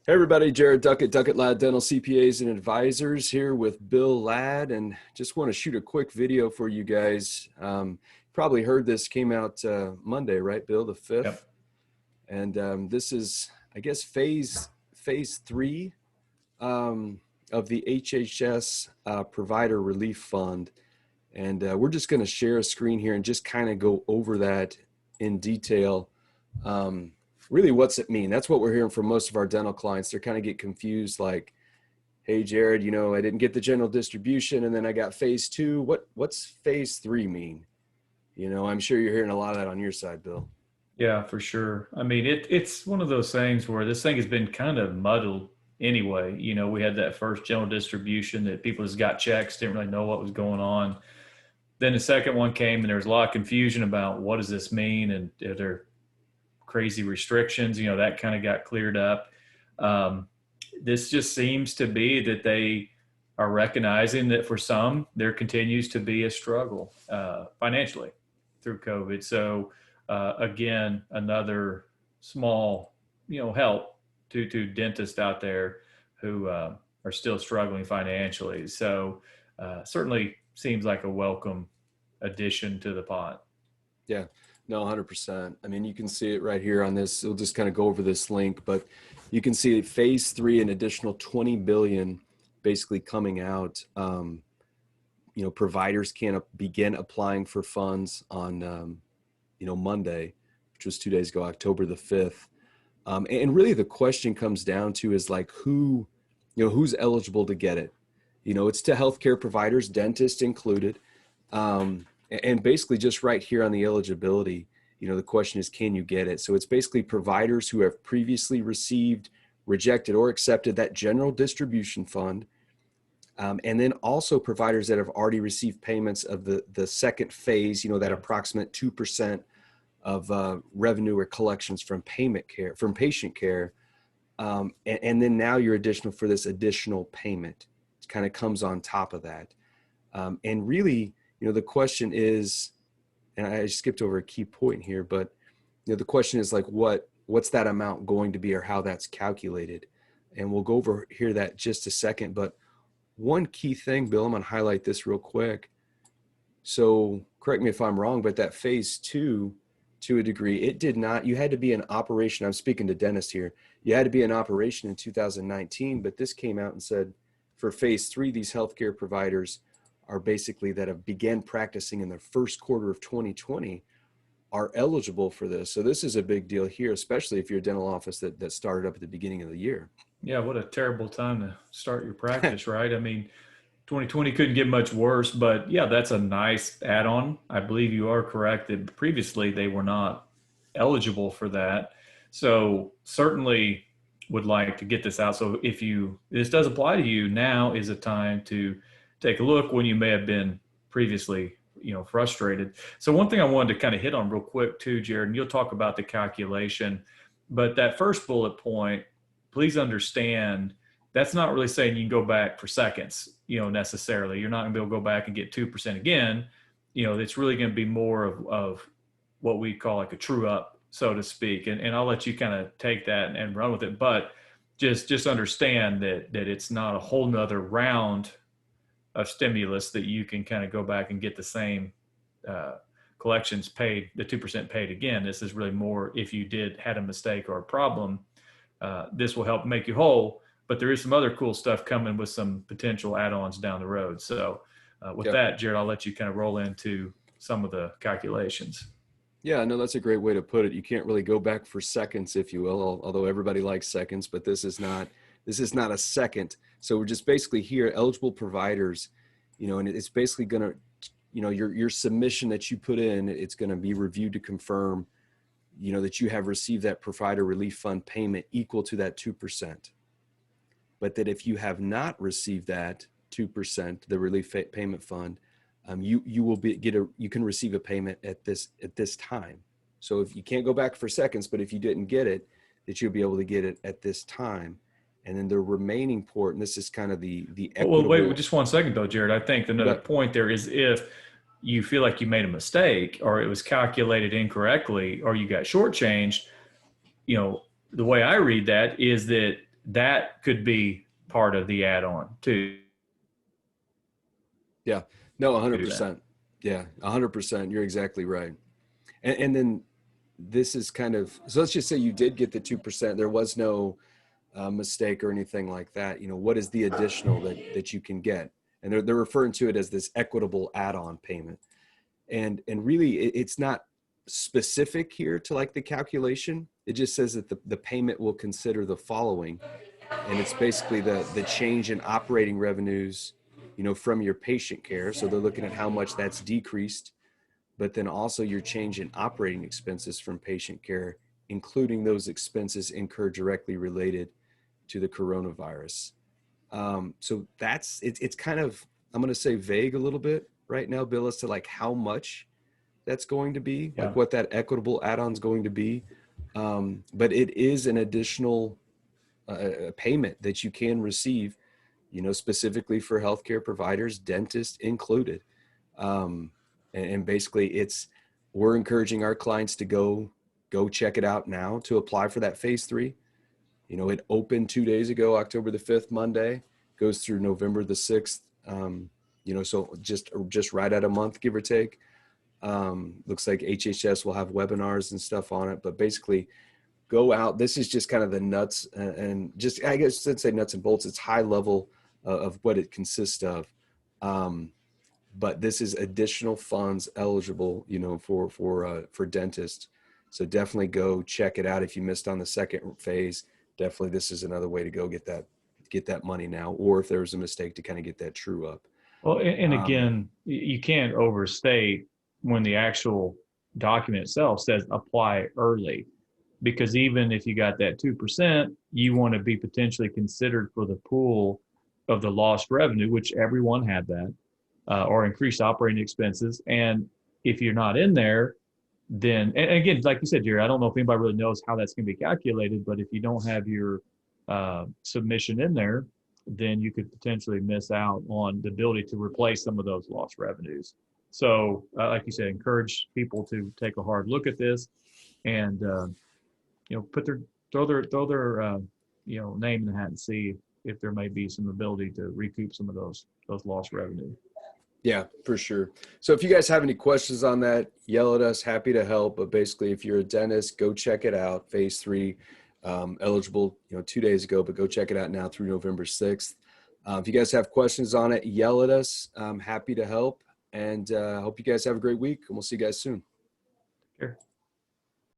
Hey everybody, Jared Duckett, Duckett Ladd Dental CPAs and Advisors here with Bill Ladd, and just want to shoot a quick video for you guys. Probably heard this came out Monday, right, Bill, the 5th? Yep. And this is, I guess, phase three of the HHS Provider Relief Fund. And we're just going to share a screen here and just kind of go over that in detail. Really, what's it mean? That's what we're hearing from most of our dental clients. They're kind of get confused like, hey, Jared, I didn't get the general distribution and then I got phase two. What's phase three mean? I'm sure you're hearing a lot of that on your side, Bill. Yeah, for sure. I mean, it's one of those things where this thing has been kind of muddled anyway. We had that first general distribution that people just got checks, didn't really know what was going on. Then the second one came and there was a lot of confusion about what does this mean and are there crazy restrictions, that kind of got cleared up. This just seems to be that they are recognizing that for some, there continues to be a struggle financially through COVID. So again, another small, help to dentists out there who are still struggling financially. So certainly seems like a welcome addition to the pot. Yeah, no, 100%. I mean, you can see it right here on this. We'll just kind of go over this link, but you can see phase three, an additional 20 billion basically coming out. Providers can begin applying for funds on, Monday, which was 2 days ago, October the 5th. And really the question comes down to is like who's eligible to get it? It's to healthcare providers, dentists included. And basically just right here on the eligibility, the question is, can you get it? So it's basically providers who have previously received, rejected, or accepted that general distribution fund. And then also providers that have already received payments of the second phase, that approximate 2% of revenue or collections from patient care. And then now your additional for this additional payment. It kind of comes on top of that. And really, the question is, and I skipped over a key point here, but the question is like, what's that amount going to be or how that's calculated? And we'll go over here that just a second. But one key thing, Bill, I'm going to highlight this real quick. So correct me if I'm wrong, but that phase two, to a degree, it did not, you had to be in operation. I'm speaking to dentists here. You had to be in operation in 2019, but this came out and said for phase three, these healthcare providers are basically that have began practicing in the first quarter of 2020 are eligible for this. So this is a big deal here, especially if you're a dental office that started up at the beginning of the year. Yeah, what a terrible time to start your practice, right? I mean, 2020 couldn't get much worse, but yeah, that's a nice add-on. I believe you are correct that previously they were not eligible for that. So certainly would like to get this out. So if this does apply to you, now is a time to take a look when you may have been previously, frustrated. So one thing I wanted to kind of hit on real quick too, Jared, and you'll talk about the calculation, but that first bullet point, please understand that's not really saying you can go back for seconds, necessarily. You're not going to be able to go back and get 2% again. It's really going to be more of what we call like a true up, so to speak. And I'll let you kind of take that and run with it. But just understand that it's not a whole nother round of stimulus that you can kind of go back and get the same collections paid, the 2% paid again. This is really more if you had a mistake or a problem. This will help make you whole, but there is some other cool stuff coming with some potential add-ons down the road. So with that, Jared, I'll let you kind of roll into some of the calculations. Yeah, no, that's a great way to put it. You can't really go back for seconds, if you will, although everybody likes seconds, but this is not a second. So we're just basically here, eligible providers, and it's basically going to, your submission that you put in, it's going to be reviewed to confirm, that you have received that provider relief fund payment equal to that 2%. But that if you have not received that 2%, the relief payment fund, you will you can receive a payment at this time. So if you can't go back for seconds, but if you didn't get it, that you'll be able to get it at this time. And then the remaining port, and this is kind of the equitable. Well, wait, just 1 second though, Jared. I think another point there is if you feel like you made a mistake or it was calculated incorrectly or you got shortchanged, the way I read that is that that could be part of the add-on too. Yeah, no, Do that. 100%. Yeah, 100%. You're exactly right. And then this is kind of, so let's just say you did get the 2%. There was no mistake or anything like that. What is the additional that you can get? And they're referring to it as this equitable add-on payment. And really it's not specific here to like the calculation. It just says that the payment will consider the following. And it's basically the change in operating revenues, from your patient care. So they're looking at how much that's decreased, but then also your change in operating expenses from patient care, including those expenses incurred directly related to the coronavirus. So it's kind of, I'm going to say vague a little bit right now, Bill, as to like how much that's going to be, Yeah. like what that equitable add-on is going to be. But it is an additional payment that you can receive, specifically for healthcare providers, dentists included. Um, and basically we're encouraging our clients to go check it out now to apply for that phase 3. It opened 2 days ago, October the 5th, Monday, goes through November the 6th. So just right at a month, give or take. Looks like HHS will have webinars and stuff on it, but basically go out. This is just kind of the nuts and just, I guess I'd say nuts and bolts. It's high level of what it consists of. But this is additional funds eligible, for dentists. So definitely go check it out. If you missed on the second phase, definitely this is another way to go get that money now, or if there was a mistake, to kind of get that true up. Well, and Um, again, you can't overstate when the actual document itself says apply early, because even if you got that 2%, you want to be potentially considered for the pool of the lost revenue, which everyone had that, or increased operating expenses. And if you're not in there, then, and again, like you said, Jerry, I don't know if anybody really knows how that's going to be calculated, but if you don't have your submission in there, then you could potentially miss out on the ability to replace some of those lost revenues. So, like you said, encourage people to take a hard look at this and put their throw their name in the hat and see if there may be some ability to recoup some of those lost revenue. Yeah, for sure. So if you guys have any questions on that, yell at us. Happy to help. But basically, if you're a dentist, go check it out. Phase 3, eligible, 2 days ago, but go check it out now through November 6th. If you guys have questions on it, yell at us. I'm happy to help. And hope you guys have a great week. And we'll see you guys soon. Sure.